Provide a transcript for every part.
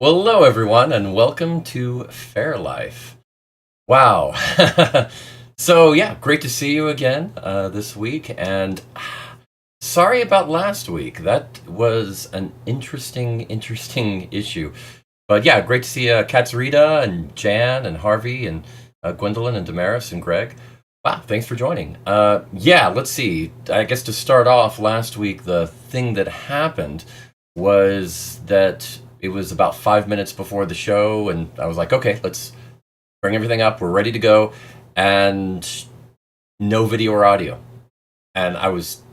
Well, hello everyone, and welcome to Fair Life. Wow. So yeah, great to see you again this week, and sorry about last week. That was an interesting issue. But yeah, great to see Katsurita and Jan and Harvey and Gwendolyn and Damaris and Greg. Wow, thanks for joining. Yeah, let's see. I guess to start off, last week the thing that happened was that it was about 5 minutes before the show, and I was like, okay, let's bring everything up. We're ready to go, and no video or audio. And I was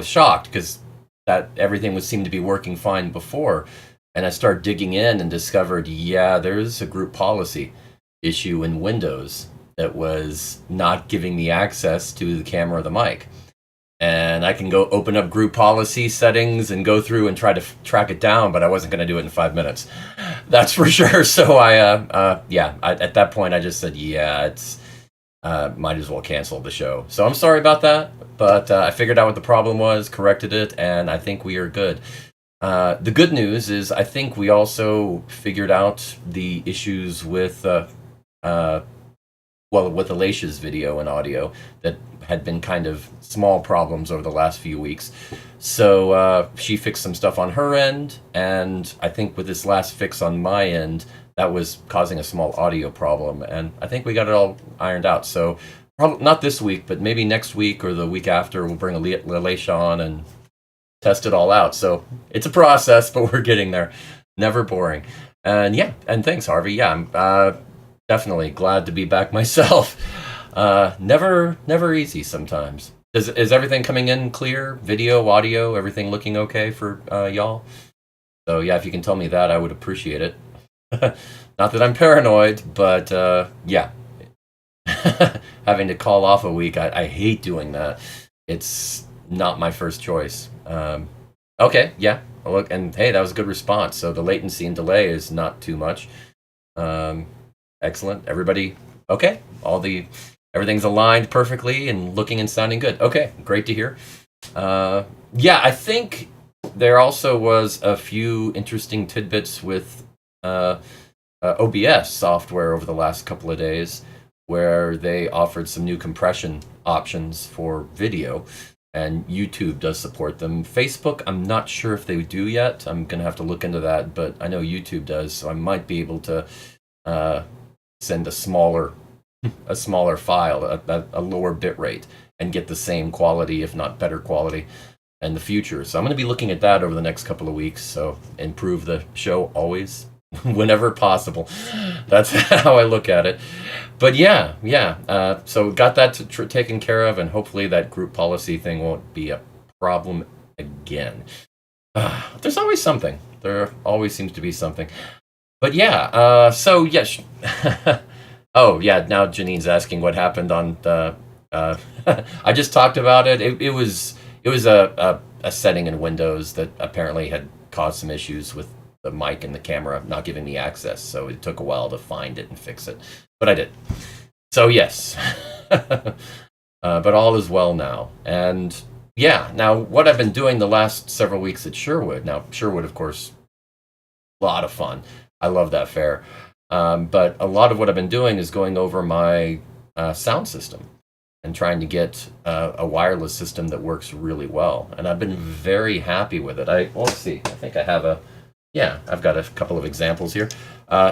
shocked because that everything was seemed to be working fine before, and I started digging in and discovered, yeah, there's a group policy issue in Windows that was not giving me access to the camera or the mic. And I can go open up group policy settings and go through and try to track it down, but I wasn't going to do it in 5 minutes. That's for sure. So at that point, I just said, yeah, it's might as well cancel the show. So I'm sorry about that, but I figured out what the problem was, corrected it, and I think we are good. The good news is I think we also figured out the issues with with Alicia's video and audio that had been kind of small problems over the last few weeks. So she fixed some stuff on her end, and I think with this last fix on my end, that was causing a small audio problem, and I think we got it all ironed out. So probably not this week, but maybe next week or the week after, we'll bring Alicia on and test it all out. So it's a process, but we're getting there. Never boring. And yeah, and thanks, Harvey. Yeah, I'm definitely glad to be back myself. Never easy sometimes. Is everything coming in clear? Video, audio, everything looking okay for y'all? So yeah, if you can tell me that, I would appreciate it. Not that I'm paranoid, but yeah. Having to call off a week, I hate doing that. It's not my first choice. Okay, yeah. Look, and hey, that was a good response. So the latency and delay is not too much. Excellent. Everybody okay? Everything's aligned perfectly and looking and sounding good. Okay, great to hear. Yeah, I think there also was a few interesting tidbits with OBS software over the last couple of days, where they offered some new compression options for video, and YouTube does support them. Facebook, I'm not sure if they do yet. I'm gonna have to look into that, but I know YouTube does, so I might be able to send a smaller file, a lower bit rate, and get the same quality, if not better quality, in the future. So I'm going to be looking at that over the next couple of weeks. So improve the show always, whenever possible. That's how I look at it. But yeah. So got that taken care of, and hopefully that group policy thing won't be a problem again. There's always something. There always seems to be something. But yeah, so yes. Oh yeah, now Janine's asking what happened on the. I just talked about it. It was a setting in Windows that apparently had caused some issues with the mic and the camera not giving me access. So it took a while to find it and fix it, but I did. So yes, but all is well now. And yeah, now what I've been doing the last several weeks at Sherwood. Now Sherwood, of course, a lot of fun. I love that fair. But a lot of what I've been doing is going over my sound system and trying to get a wireless system that works really well. And I've been very happy with it. Let's see. I think I have I've got a couple of examples here.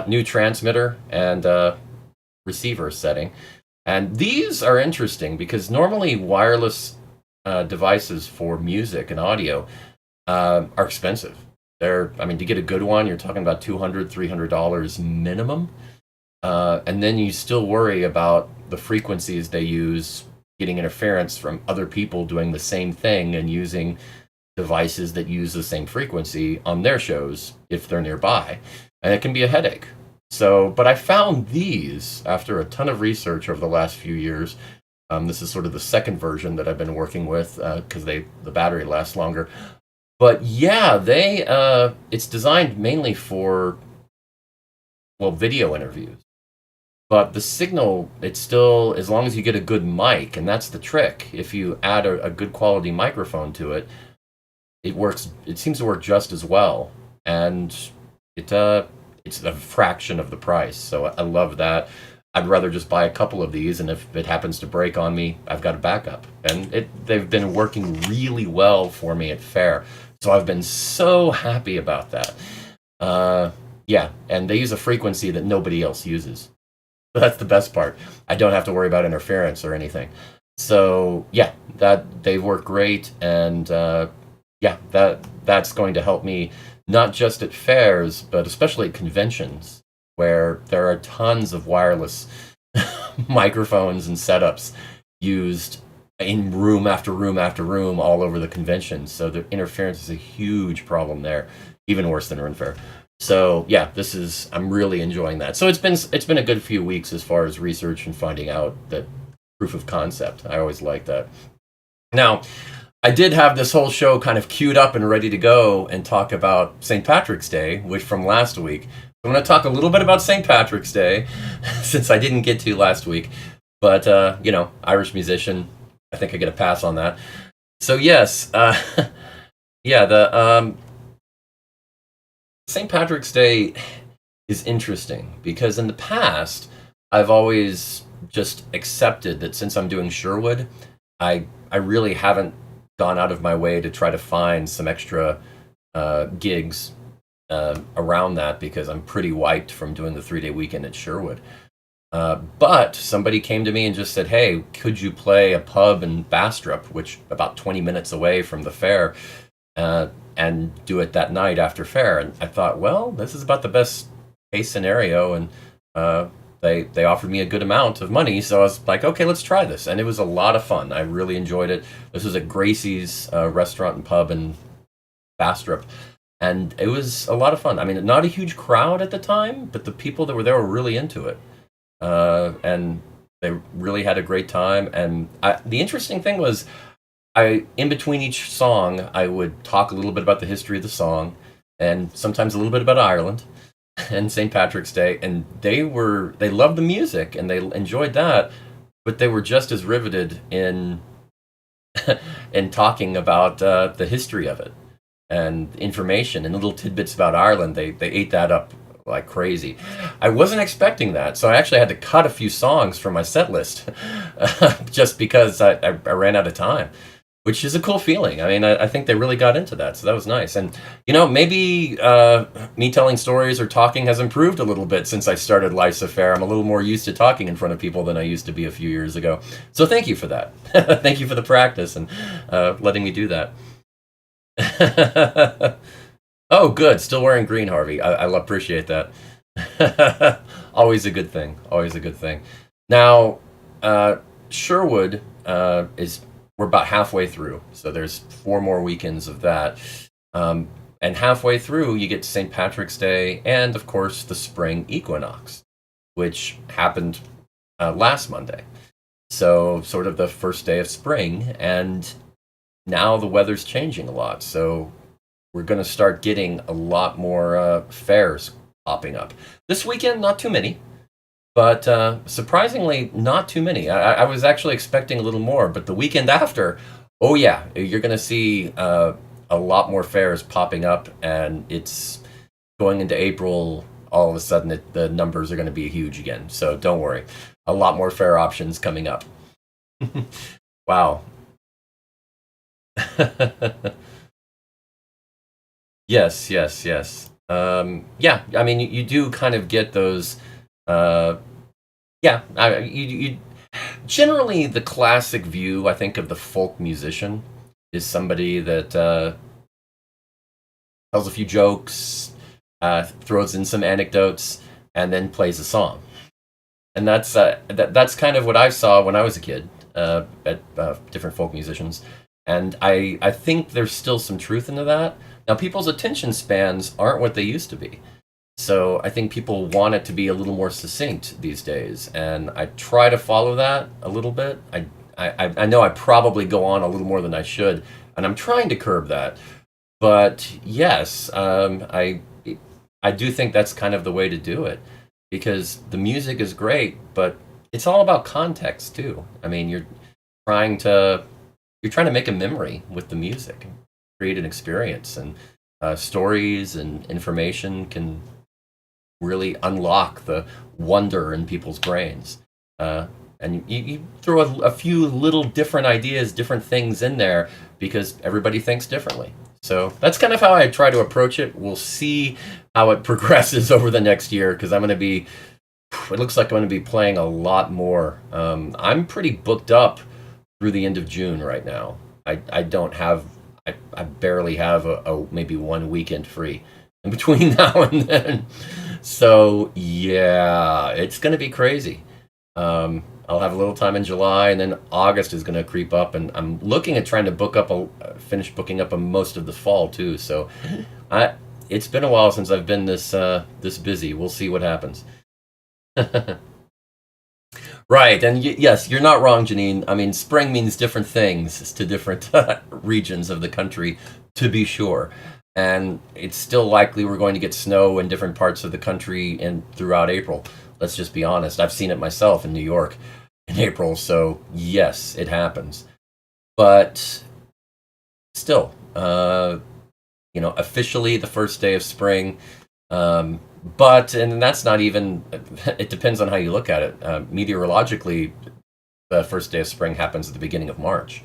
New transmitter and receiver setting. And these are interesting because normally wireless devices for music and audio are expensive. To get a good one, you're talking about $200, $300 minimum. And then you still worry about the frequencies they use, getting interference from other people doing the same thing and using devices that use the same frequency on their shows if they're nearby. And it can be a headache. But I found these after a ton of research over the last few years. This is sort of the second version that I've been working with because the battery lasts longer. But yeah, it's designed mainly for, video interviews. But the signal, it's still, as long as you get a good mic, and that's the trick. If you add a good quality microphone to it, it works. It seems to work just as well. And it it's a fraction of the price. So I love that. I'd rather just buy a couple of these, and if it happens to break on me, I've got a backup. And they've been working really well for me at Faire, so I've been so happy about that. Yeah, and they use a frequency that nobody else uses. So that's the best part. I don't have to worry about interference or anything. So yeah, that they work great, and yeah, that's going to help me not just at fairs, but especially at conventions where there are tons of wireless microphones and setups used in room after room after room all over the convention. So the interference is a huge problem there, even worse than Ren Fair. So yeah, I'm really enjoying that. So it's been a good few weeks as far as research and finding out that proof of concept. I always like that. Now, I did have this whole show kind of queued up and ready to go and talk about St. Patrick's Day, which from last week. I'm going to talk a little bit about St. Patrick's Day, since I didn't get to last week. But, Irish musician, I think I get a pass on that. So yes, yeah, the St. Patrick's Day is interesting because in the past, I've always just accepted that since I'm doing Sherwood, I really haven't gone out of my way to try to find some extra gigs around that because I'm pretty wiped from doing the 3-day weekend at Sherwood. But somebody came to me and just said, "Hey, could you play a pub in Bastrop, which about 20 minutes away from the fair, and do it that night after fair?" And I thought, well, this is about the best case scenario, and they offered me a good amount of money, so I was like, okay, let's try this. And it was a lot of fun. I really enjoyed it. This was at Gracie's restaurant and pub in Bastrop, and it was a lot of fun. I mean, not a huge crowd at the time, but the people that were there were really into it, and they really had a great time. And the interesting thing was, in between each song, I would talk a little bit about the history of the song, and sometimes a little bit about Ireland and St. Patrick's Day, and they loved the music and they enjoyed that, but they were just as riveted in in talking about the history of it and information and little tidbits about Ireland. They ate that up like crazy. I wasn't expecting that, so I actually had to cut a few songs from my set list just because I ran out of time, which is a cool feeling. I mean, I think they really got into that, so that was nice. And, maybe me telling stories or talking has improved a little bit since I started Life's a Fair. I'm a little more used to talking in front of people than I used to be a few years ago. So thank you for that. Thank you for the practice and letting me do that. Oh, good. Still wearing green, Harvey. I appreciate that. Always a good thing. Always a good thing. Now, Sherwood we're about halfway through, so there's 4 more weekends of that. And halfway through, you get St. Patrick's Day and, of course, the spring equinox, which happened last Monday. So sort of the first day of spring, and now the weather's changing a lot. So we're going to start getting a lot more fairs popping up. This weekend, not too many. But surprisingly, not too many. I was actually expecting a little more, but the weekend after, oh yeah, you're going to see a lot more fairs popping up, and it's going into April. All of a sudden, the numbers are going to be huge again. So don't worry, a lot more fair options coming up. Wow. Yes, yes, yes. Yeah, I mean, you do kind of get those. Yeah, you generally the classic view, I think, of the folk musician is somebody that tells a few jokes, throws in some anecdotes, and then plays a song. And that's kind of what I saw when I was a kid at different folk musicians. And I think there's still some truth into that. Now, people's attention spans aren't what they used to be. So I think people want it to be a little more succinct these days, and I try to follow that a little bit. I know I probably go on a little more than I should, and I'm trying to curb that. But yes, I do think that's kind of the way to do it, because the music is great, but it's all about context too. I mean, you're trying to make a memory with the music, create an experience, and stories and information can really unlock the wonder in people's brains. And you throw a few little different ideas, different things in there because everybody thinks differently. So that's kind of how I try to approach it. We'll see how it progresses over the next year because I'm going to be, it looks like I'm going to be playing a lot more. I'm pretty booked up through the end of June right now. I don't have, I barely have a maybe one weekend free in between now and then. So yeah, it's going to be crazy. I'll have a little time in July, and then August is going to creep up, and I'm looking at trying to finish booking up most of the fall too. So, it's been a while since I've been this busy. We'll see what happens. Right, and yes, you're not wrong, Janine. I mean, spring means different things to different regions of the country, to be sure. And it's still likely we're going to get snow in different parts of the country and throughout April. Let's just be honest. I've seen it myself in New York in April, so yes, it happens. But still, officially the first day of spring. And that's not even, it depends on how you look at it. Meteorologically, the first day of spring happens at the beginning of March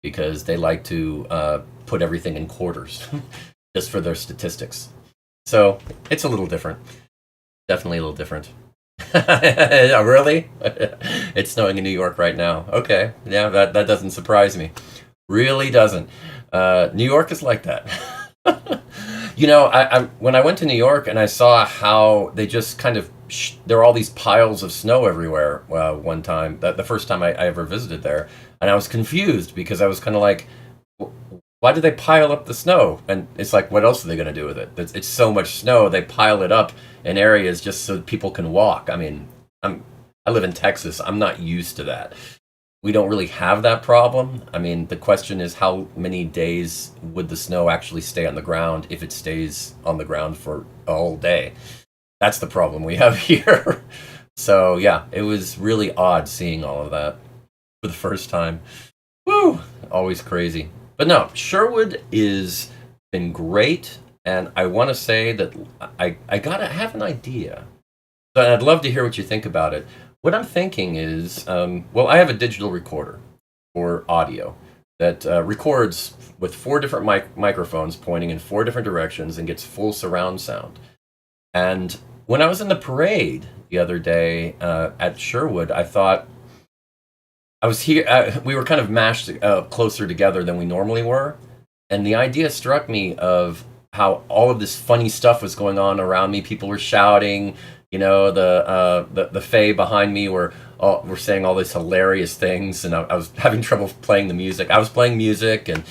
because they like to put everything in quarters just for their statistics. So it's a little different. Definitely a little different. Really? It's snowing in New York right now. Okay. Yeah, that doesn't surprise me. Really doesn't. New York is like that. I when I went to New York and I saw how they just kind of there are all these piles of snow everywhere. One time, the first time I ever visited there, and I was confused because I was kind of like, why do they pile up the snow? And it's like, what else are they going to do with it? It's so much snow, they pile it up in areas just so people can walk. I mean, I live in Texas. I'm not used to that. We don't really have that problem. I mean, the question is how many days would the snow actually stay on the ground if it stays on the ground for a whole day? That's the problem we have here. So yeah, it was really odd seeing all of that for the first time. Woo! Always crazy. But no, Sherwood is been great, and I want to say that I have an idea. So I'd love to hear what you think about it. What I'm thinking is, I have a digital recorder for audio that records with 4 different microphones pointing in 4 different directions and gets full surround sound. And when I was in the parade the other day at Sherwood, I thought I was here. We were kind of mashed closer together than we normally were, and the idea struck me of how all of this funny stuff was going on around me. People were shouting. The Fae behind me were saying all these hilarious things, and I was having trouble playing the music. I was playing music, and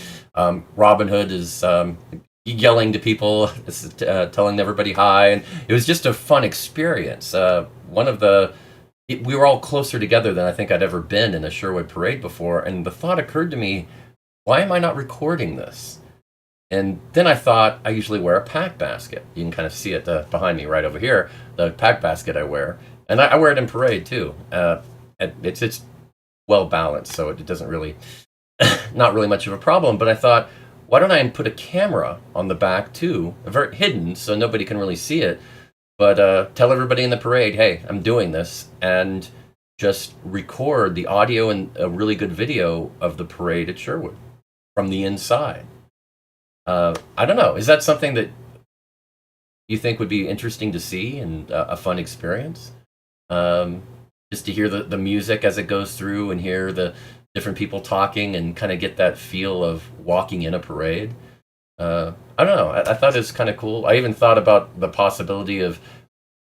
Robin Hood is yelling to people, telling everybody hi, and it was just a fun experience. We were all closer together than I think I'd ever been in a Sherwood parade before, and the thought occurred to me, why am I not recording this? And then I thought, I usually wear a pack basket. You can kind of see it behind me right over here, the pack basket I wear. And I wear it in parade too. It's well balanced, so it doesn't really, not really much of a problem. But I thought, why don't I put a camera on the back too, very hidden so nobody can really see it. But tell everybody in the parade, hey, I'm doing this, and just record the audio and a really good video of the parade at Sherwood from the inside. I don't know. Is that something that you think would be interesting to see and a fun experience? Just to hear the music as it goes through and hear the different people talking and kind of get that feel of walking in a parade. I don't know. I thought it was kind of cool. I even thought about the possibility of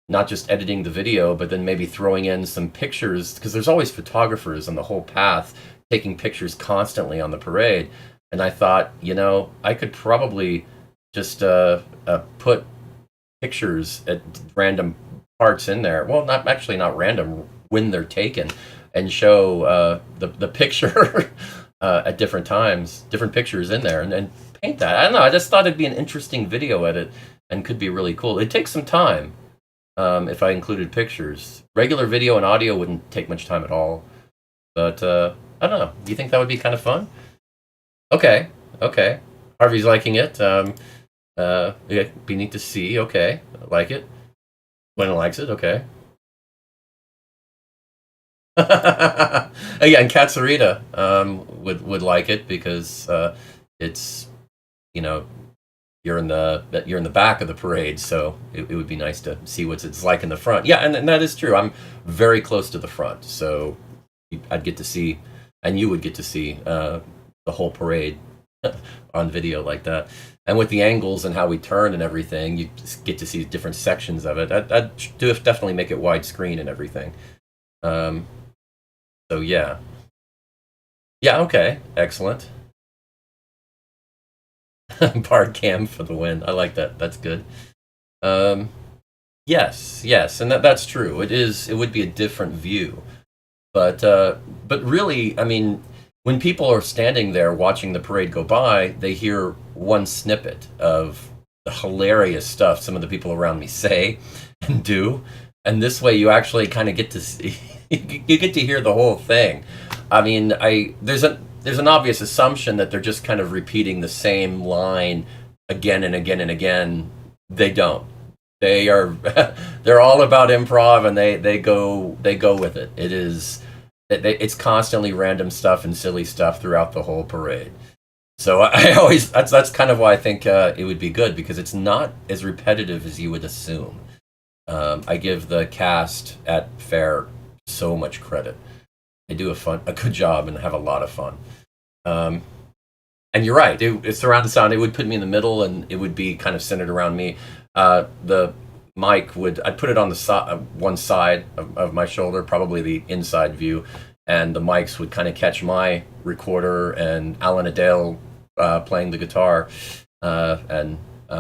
not just editing the video, but then maybe throwing in some pictures, because there's always photographers on the whole path taking pictures constantly on the parade. And I thought, I could probably just put pictures at random parts in there. Well, not random, when they're taken, and show the picture at different times, different pictures in there, and paint that. I don't know. I just thought it'd be an interesting video edit and could be really cool. It takes some time if I included pictures. Regular video and audio wouldn't take much time at all. But I don't know. Do you think that would be kind of fun? Okay. Harvey's liking it. Yeah, be neat to see. Okay, I like it. Glenn likes it. Okay. Yeah, and Katsurita would like it because it's you know you're in the back of the parade, so it would be nice to see what it's like in the front. Yeah, and that is true. I'm very close to the front, so I'd get to see, and you would get to see the whole parade on video like that. And with the angles and how we turn and everything, you just get to see different sections of it. I'd definitely make it widescreen and everything. Um, so yeah, yeah, okay, excellent. Bard cam for the win. I like that. That's good. Um, yes, yes, and that's true. It is. It would be a different view, but really, I mean, when people are standing there watching the parade go by, they hear one snippet of the hilarious stuff some of the people around me say and do, and this way you actually kind of get to see, you get to hear the whole thing. I mean, I there's an obvious assumption that they're just kind of repeating the same line again and again and again. They don't. They are they're all about improv, and they go with it. It's constantly random stuff and silly stuff throughout the whole parade. So I always that's kind of why I think it would be good, because it's not as repetitive as you would assume. I give the cast at Faire so much credit. They do a good job and have a lot of fun. Um, and you're right. It's surround sound. It would put me in the middle, and it would be kind of centered around me. The mic would I'd put it on the one side of my shoulder, probably the inside view, and the mics would kind of catch my recorder and Alan Adale playing the guitar and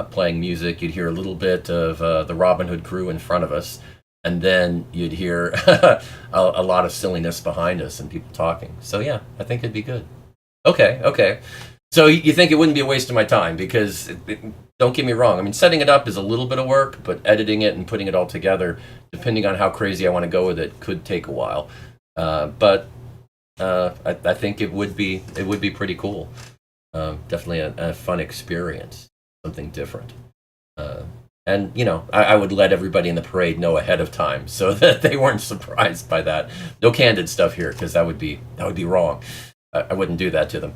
playing music. You'd hear a little bit of the Robin Hood crew in front of us, and then you'd hear a lot of silliness behind us and people talking. So yeah, I think it'd be good. Okay, okay. So you think it wouldn't be a waste of my time? Because don't get me wrong. I mean, setting it up is a little bit of work, but editing it and putting it all together, depending on how crazy I want to go with it, could take a while. But I think it would be pretty cool. Definitely a fun experience, something different. And I would let everybody in the parade know ahead of time so that they weren't surprised by that. No candid stuff here, because that would be wrong. I wouldn't do that to them.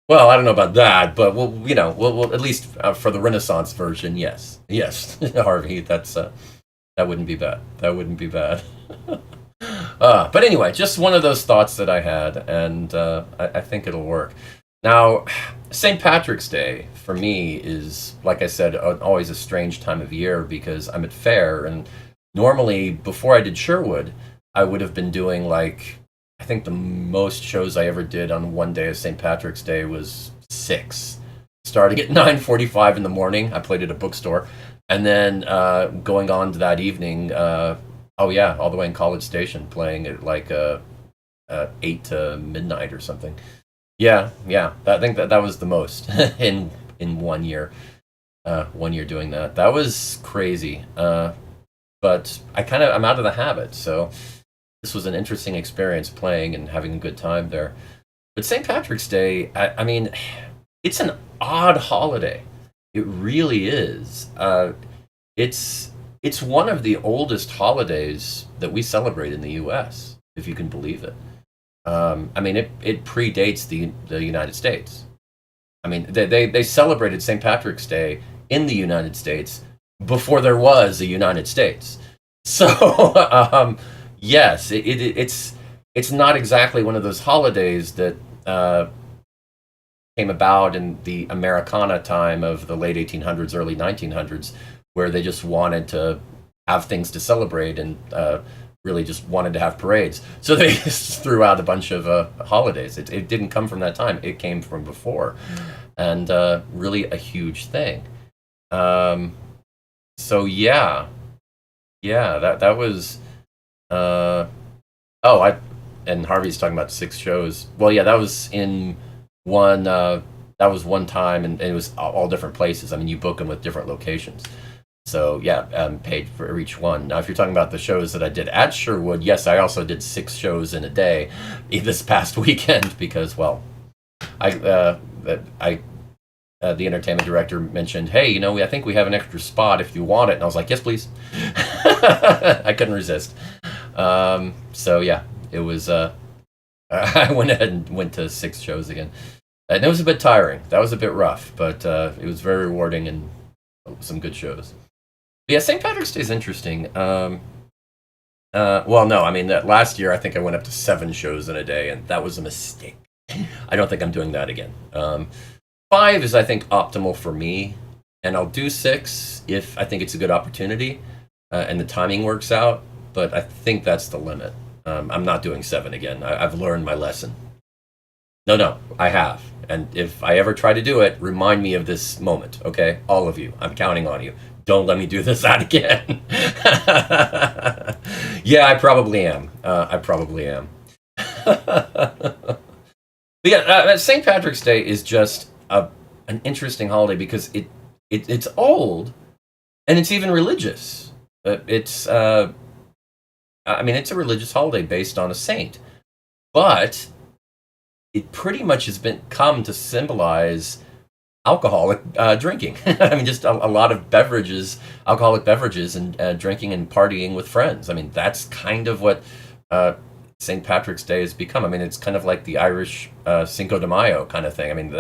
Well, I don't know about that, but we'll at least for the Renaissance version, yes, yes, Harvey, that wouldn't be bad. That wouldn't be bad. But anyway, just one of those thoughts that I had, and I think it'll work. Now, St. Patrick's Day for me is, like I said, always a strange time of year, because I'm at Faire, and normally before I did Sherwood, I would have been doing, like, I think the most shows I ever did on one day of St. Patrick's Day was 6. Starting at 9:45 in the morning, I played at a bookstore, and then going on to that evening, oh yeah, all the way in College Station, playing at like 8 to midnight or something. Yeah, yeah. I think that was the most in 1 year. 1 year doing that. That was crazy. But I'm out of the habit, so this was an interesting experience playing and having a good time there. But St. Patrick's Day, I mean, it's an odd holiday. It really is. It's one of the oldest holidays that we celebrate in the U.S., if you can believe it. I mean, it predates the United States. I mean, they celebrated St. Patrick's Day in the United States before there was a United States. So, yes, it's not exactly one of those holidays that came about in the Americana time of the late 1800s, early 1900s, where they just wanted to have things to celebrate and really just wanted to have parades. So they just threw out a bunch of holidays. It didn't come from that time. It came from before, and really a huge thing. So yeah, that was. And Harvey's talking about 6 shows. Well, yeah, that was in one. That was one time, and it was all different places. I mean, you book them with different locations. So yeah, paid for each one. Now, if you're talking about the shows that I did at Sherwood, yes, I also did 6 shows in a day this past weekend, because, well, I the entertainment director mentioned, "Hey, I think we have an extra spot if you want it." And I was like, "Yes, please." I couldn't resist. So yeah, it was. I went ahead and went to 6 shows again, and it was a bit tiring. That was a bit rough, but it was very rewarding and some good shows. But yeah, St. Patrick's Day is interesting. Well, no, I mean that last year I think I went up to 7 shows in a day, and that was a mistake. I don't think I'm doing that again. 5 is, I think, optimal for me, and I'll do 6 if I think it's a good opportunity and the timing works out. But I think that's the limit. I'm not doing 7 again. I've learned my lesson. No, I have. And if I ever try to do it, remind me of this moment, okay? All of you. I'm counting on you. Don't let me do this out again. Yeah, I probably am. I probably am. But yeah, St. Patrick's Day is just an interesting holiday because it's old and it's even religious. It's I mean, it's a religious holiday based on a saint, but it pretty much has been come to symbolize alcoholic drinking. I mean, just a lot of beverages, alcoholic beverages, and drinking and partying with friends. I mean, that's kind of what St. Patrick's Day has become. I mean, it's kind of like the Irish Cinco de Mayo kind of thing. I mean,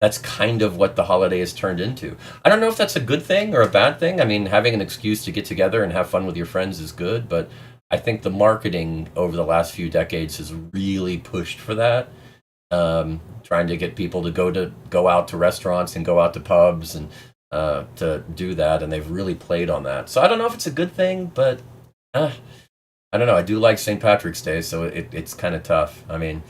that's kind of what the holiday has turned into. I don't know if that's a good thing or a bad thing. I mean, having an excuse to get together and have fun with your friends is good, but I think the marketing over the last few decades has really pushed for that. Trying to get people to go out to restaurants and go out to pubs and to do that, and they've really played on that. So I don't know if it's a good thing, but I don't know. I do like St. Patrick's Day, so it's kind of tough. I mean,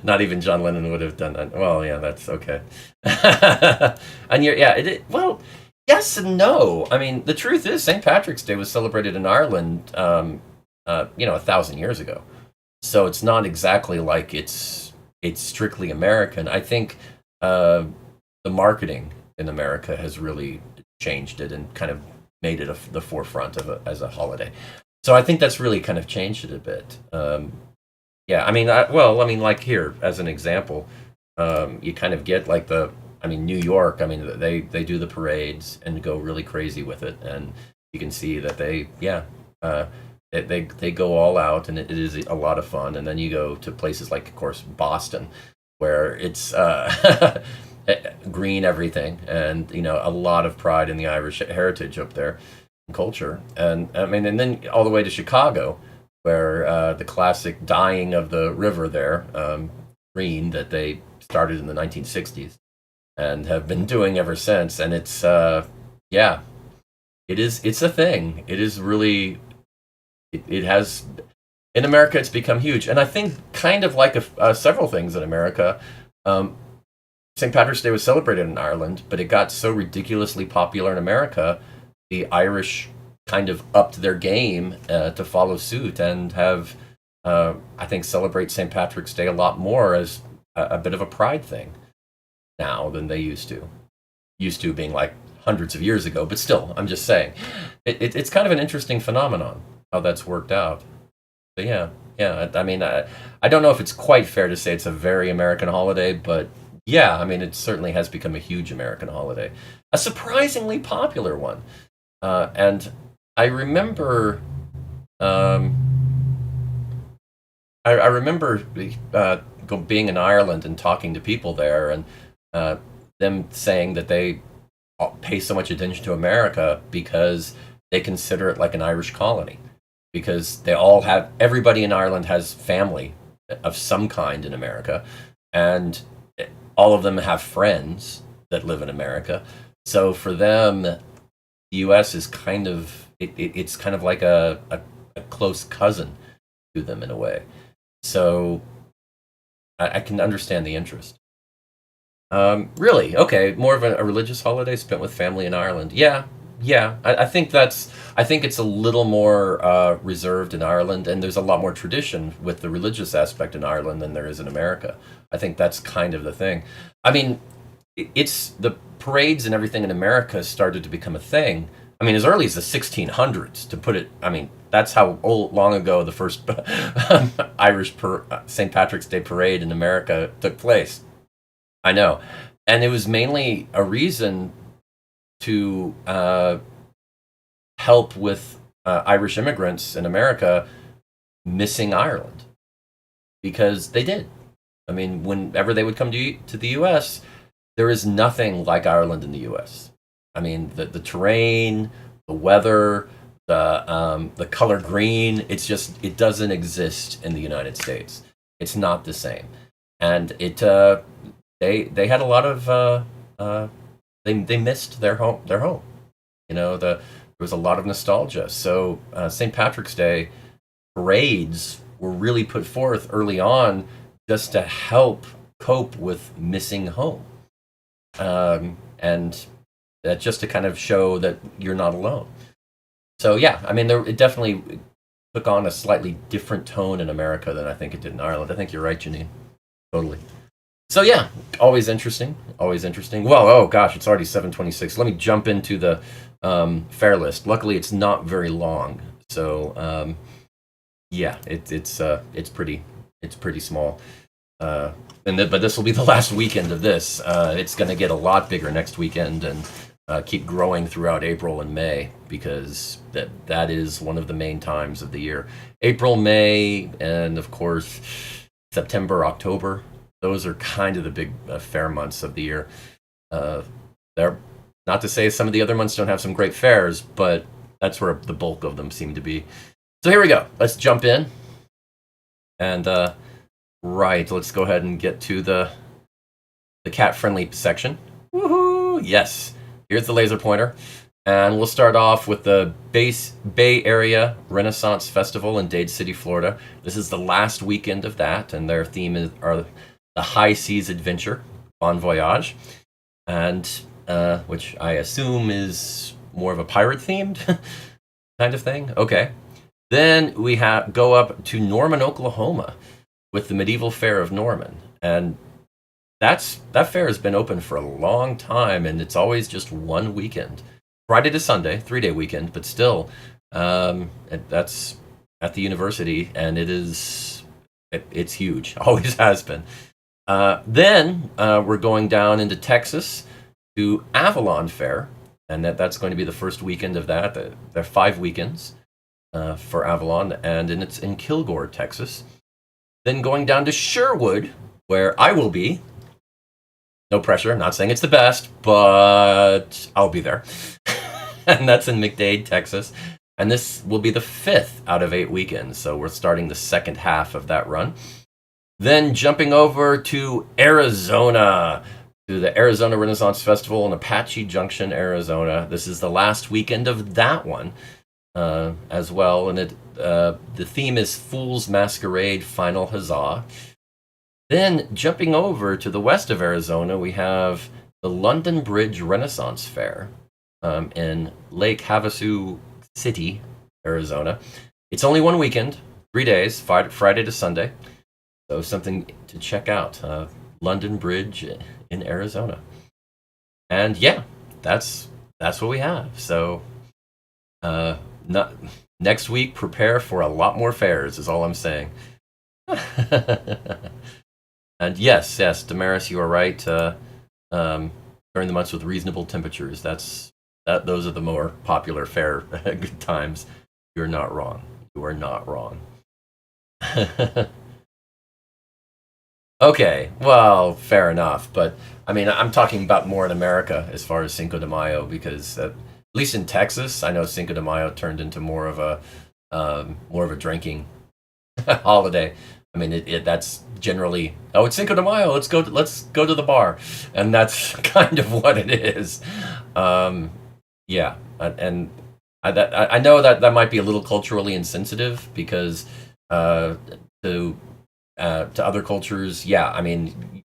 not even John Lennon would have done that. Well, yeah, that's okay. And well, yes and no. I mean, the truth is, St. Patrick's Day was celebrated in Ireland, 1,000 years ago. So it's not exactly like it's strictly American. I think the marketing in America has really changed it and kind of made it the forefront as a holiday. So I think that's really kind of changed it a bit. Yeah, I mean, like here as an example, you kind of get like New York. I mean, they do the parades and go really crazy with it, and you can see that they go all out, and it is a lot of fun. And then you go to places like, of course, Boston, where it's green everything, and a lot of pride in the Irish heritage up there. Culture, and I mean, and then all the way to Chicago, where the classic dyeing of the river there, green, that they started in the 1960s and have been doing ever since. And it's it's a thing. It is really, it has, in America, it's become huge. And I think kind of like several things in America, St. Patrick's Day was celebrated in Ireland, but it got so ridiculously popular in America, the Irish kind of upped their game to follow suit and have, I think, celebrate St. Patrick's Day a lot more as a bit of a pride thing now than they used to. Used to being like hundreds of years ago, but still, I'm just saying. It's kind of an interesting phenomenon, how that's worked out. But yeah, I mean, I don't know if it's quite fair to say it's a very American holiday, but yeah, I mean, it certainly has become a huge American holiday. A surprisingly popular one. And I remember, I remember being in Ireland and talking to people there, and them saying that they pay so much attention to America because they consider it like an Irish colony, because everybody in Ireland has family of some kind in America, and all of them have friends that live in America. So for them, the U.S. is kind of it's kind of like a close cousin to them in a way. So I can understand the interest. Really, okay, more of a religious holiday spent with family in Ireland. Yeah. I think it's a little more reserved in Ireland, and there's a lot more tradition with the religious aspect in Ireland than there is in America. I think that's kind of the thing. I mean, it's the parades and everything in America started to become a thing I mean, as early as the 1600s, to put it. I mean, that's how long ago the first Irish St. Patrick's Day parade in America took place. I know, and it was mainly a reason to help with Irish immigrants in America missing Ireland, because they did. I mean, whenever they would come to the U.S., there is nothing like Ireland in the U.S. I mean, the terrain, the weather, the color green. It doesn't exist in the United States. It's not the same, and they had a lot of they missed their home. There was a lot of nostalgia. So St. Patrick's Day parades were really put forth early on just to help cope with missing home, and that just to kind of show that you're not alone. So yeah, I mean, it definitely took on a slightly different tone in America than I think it did in Ireland. I think you're right, Janine. Totally. So yeah, always interesting. Always interesting. Well, oh gosh, it's already 7:26. Let me jump into the Faire list. Luckily, it's not very long. So yeah, it's pretty small. But this will be the last weekend of this. It's going to get a lot bigger next weekend and keep growing throughout April and May, because that is one of the main times of the year. April, May, and of course September, October. Those are kind of the big fair months of the year. They're not to say some of the other months don't have some great fairs, but that's where the bulk of them seem to be. So here we go. Let's jump in. And right, let's go ahead and get to the cat-friendly section. Woohoo! Yes. Here's the laser pointer. And we'll start off with the Bay Area Renaissance Festival in Dade City, Florida. This is the last weekend of that, and their theme are the High Seas Adventure, Bon Voyage, and which I assume is more of a pirate-themed kind of thing. Okay. Then we go up to Norman, Oklahoma, with the Medieval Fair of Norman, and that fair has been open for a long time, and it's always just one weekend, Friday to Sunday, 3-day weekend, but still, that's at the university, and it's huge, always has been. Then we're going down into Texas to Avalon Fair, and that's going to be the first weekend of that. There are 5 weekends for Avalon, and it's in Kilgore, Texas. Then going down to Sherwood, where I will be. No pressure, I'm not saying it's the best, but I'll be there. And that's in McDade, Texas. And this will be the 5th out of 8 weekends, so we're starting the second half of that run. Then jumping over to Arizona, to the Arizona Renaissance Festival in Apache Junction, Arizona. This is the last weekend of that one as well, and the theme is Fool's Masquerade Final Huzzah. Then jumping over to the west of Arizona, we have the London Bridge Renaissance Fair in Lake Havasu City, Arizona. It's only one weekend, 3 days, Friday to Sunday. So something to check out. London Bridge in Arizona. And yeah, that's what we have. So next week, prepare for a lot more fairs, is all I'm saying. And yes, Damaris, you are right. During the months with reasonable temperatures, those are the more popular fair good times. You're not wrong. You are not wrong. Okay, well, fair enough. But I mean, I'm talking about more in America as far as Cinco de Mayo, because at least in Texas, I know Cinco de Mayo turned into more of a drinking holiday. I mean, that's generally, it's Cinco de Mayo. Let's go to the bar, and that's kind of what it is. Yeah, and I know that might be a little culturally insensitive, because to other cultures, yeah, I mean,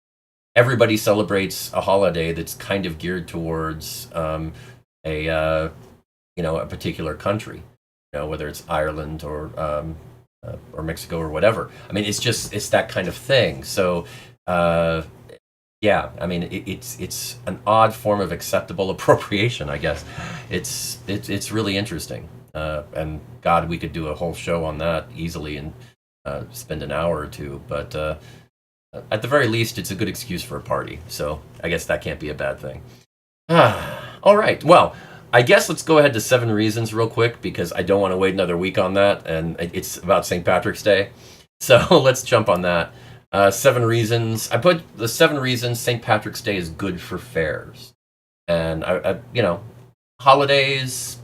everybody celebrates a holiday that's kind of geared towards a particular country, whether it's Ireland or Mexico or whatever. I mean, it's that kind of thing. So Yeah, I mean it's an odd form of acceptable appropriation, I guess. It's really interesting, and God, we could do a whole show on that easily and spend an hour or two. But at the very least, it's a good excuse for a party. So I guess that can't be a bad thing. All right. Well, I guess let's go ahead to 7 reasons real quick because I don't want to wait another week on that, and it's about St. Patrick's Day. So let's jump on that. 7 reasons. I put the 7 reasons St. Patrick's Day is good for fairs, and holidays.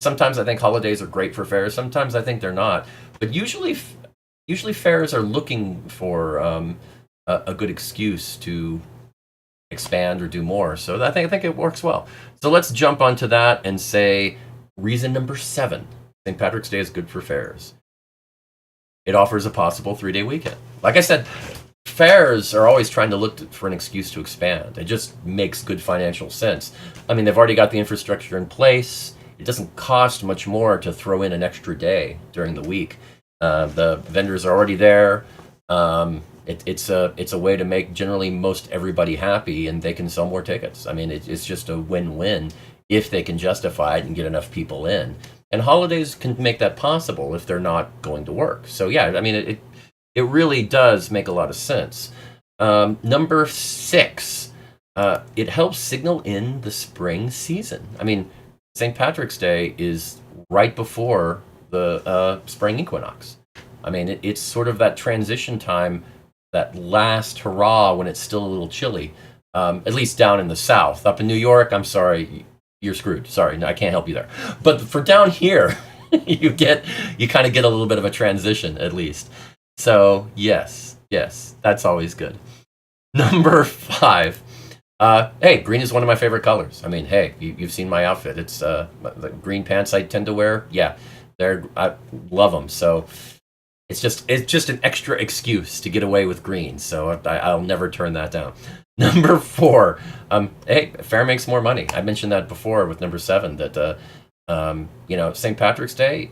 Sometimes I think holidays are great for fairs. Sometimes I think they're not. But usually fairs are looking for a good excuse to expand or do more. So I think it works well. So let's jump onto that and say reason number 7: St. Patrick's Day is good for fairs. It offers a possible 3-day weekend. Like I said, fairs are always trying to look for an excuse to expand. It just makes good financial sense. I mean, they've already got the infrastructure in place. It doesn't cost much more to throw in an extra day during the week. The vendors are already there. It's a way to make generally most everybody happy, and they can sell more tickets. I mean, it's just a win-win if they can justify it and get enough people in. And holidays can make that possible if they're not going to work. So yeah, I mean, it really does make a lot of sense. Number 6, it helps signal in the spring season. I mean, St. Patrick's Day is right before the spring equinox. I mean, it's sort of that transition time, that last hurrah when it's still a little chilly, at least down in the south. Up in New York, I'm sorry, you're screwed. Sorry, I can't help you there. But for down here, you kind of get a little bit of a transition at least. So yes, that's always good. Number 5. Hey, green is one of my favorite colors. I mean, hey, you've seen my outfit. It's the green pants I tend to wear. Yeah, I love them. So it's just an extra excuse to get away with green. So I'll never turn that down. Number 4. Hey, Faire makes more money. I mentioned that before with number 7. That St. Patrick's Day.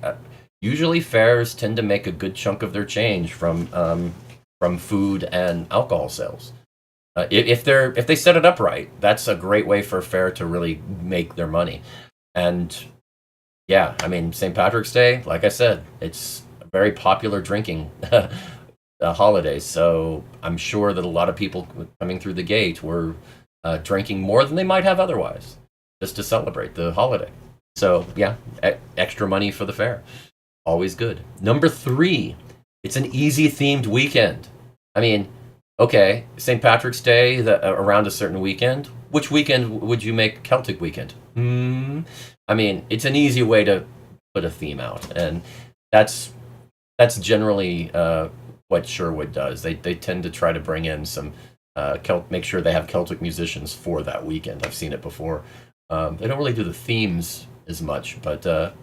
Usually, fairs tend to make a good chunk of their change from food and alcohol sales. If they set it up right, that's a great way for a fair to really make their money. And yeah, I mean, St. Patrick's Day, like I said, it's a very popular drinking holiday. So I'm sure that a lot of people coming through the gate were drinking more than they might have otherwise, just to celebrate the holiday. So yeah, extra money for the fair. Always good. Number 3, it's an easy themed weekend. I mean, okay, St. Patrick's Day around a certain weekend. Which weekend would you make Celtic weekend? I mean, it's an easy way to put a theme out, and that's generally what Sherwood does. They tend to try to bring in some make sure they have Celtic musicians for that weekend. I've seen it before. They don't really do the themes as much, but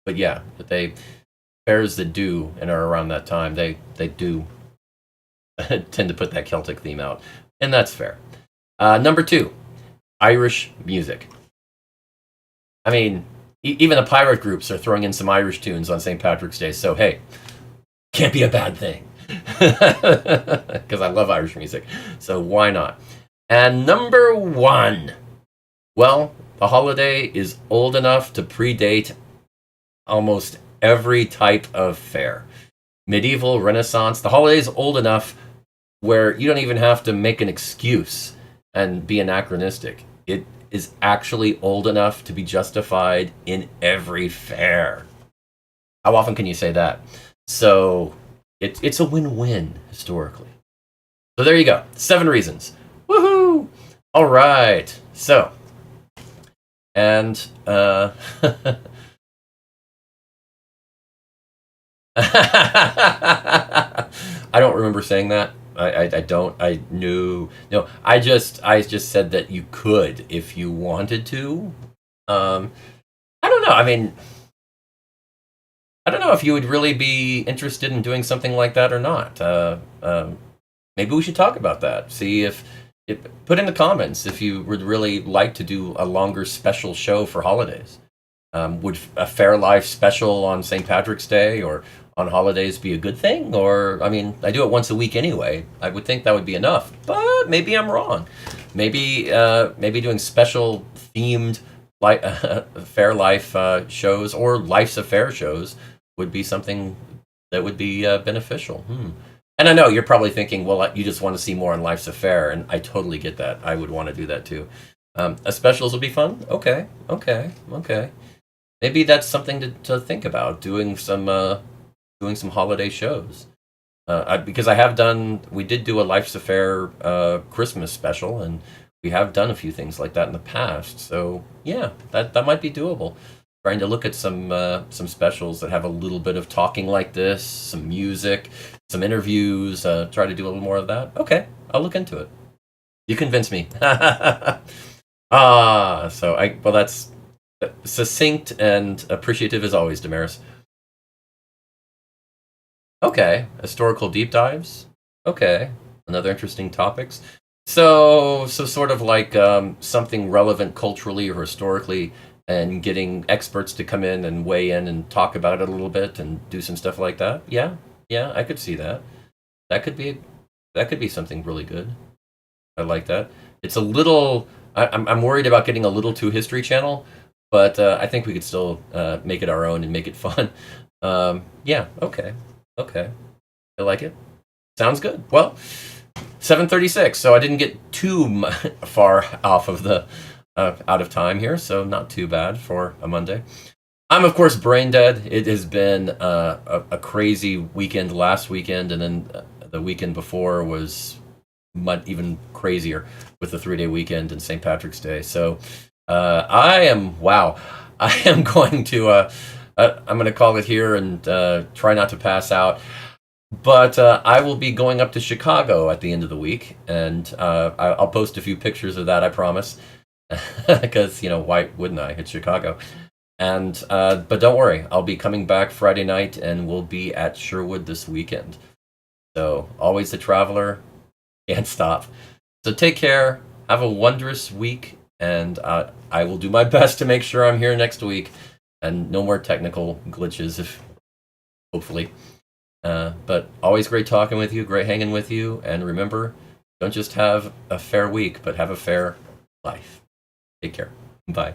yeah, fairs that do and are around that time, they do tend to put that Celtic theme out, and that's fair. Number 2, Irish music. I mean, even the pirate groups are throwing in some Irish tunes on St. Patrick's Day, so hey, can't be a bad thing. Because I love Irish music, so why not? And number 1, well, the holiday is old enough to predate almost every type of fair. Medieval, Renaissance, the holiday is old enough where you don't even have to make an excuse and be anachronistic. It is actually old enough to be justified in every fair. How often can you say that? So it's a win-win historically. So there you go. 7 reasons. Woohoo! All right. So, and I don't remember saying that. I don't. I knew. No, I just said that you could if you wanted to. I don't know. I mean, I don't know if you would really be interested in doing something like that or not. Maybe we should talk about that. See if put in the comments if you would really like to do a longer special show for holidays. Would a Fair Life special on St. Patrick's Day or on holidays be a good thing? Or, I mean, I do it once a week anyway. I would think that would be enough, but maybe I'm wrong. Maybe doing special themed like Fair Life shows or Life's a Fair shows would be something that would be beneficial. And I know you're probably thinking, well, you just want to see more on Life's a Fair, and I totally get that. I would want to do that too. Specials will be fun. Okay. Maybe that's something to think about, doing some holiday shows. Because we did do a Life's a Fair Christmas special, and we have done a few things like that in the past. So yeah, that might be doable. Trying to look at some specials that have a little bit of talking like this, some music, some interviews. Try to do a little more of that. Okay, I'll look into it. You convinced me. Well, that's succinct and appreciative as always, Damaris. Okay, historical deep dives. Okay, another interesting topics. So sort of like something relevant culturally or historically, and getting experts to come in and weigh in and talk about it a little bit and do some stuff like that. Yeah, I could see that. That could be something really good. I like that. It's a little. I'm worried about getting a little too History Channel, but I think we could still make it our own and make it fun. Yeah. Okay. I like it. Sounds good. Well, 7:36. So I didn't get too far off of the out of time here, so not too bad for a Monday. I'm of course brain dead. It has been a crazy weekend last weekend, and then the weekend before was even crazier with the 3-day weekend and St. Patrick's Day. So I am going to I'm going to call it here and try not to pass out. But I will be going up to Chicago at the end of the week, and I'll post a few pictures of that, I promise. Because, why wouldn't I? It's Chicago. And but don't worry, I'll be coming back Friday night, and we'll be at Sherwood this weekend. So always a traveler, can't stop. So take care, have a wondrous week, and I will do my best to make sure I'm here next week, and no more technical glitches, hopefully. But always great talking with you, great hanging with you, and remember, don't just have a fair week, but have a fair life. Take care. Bye.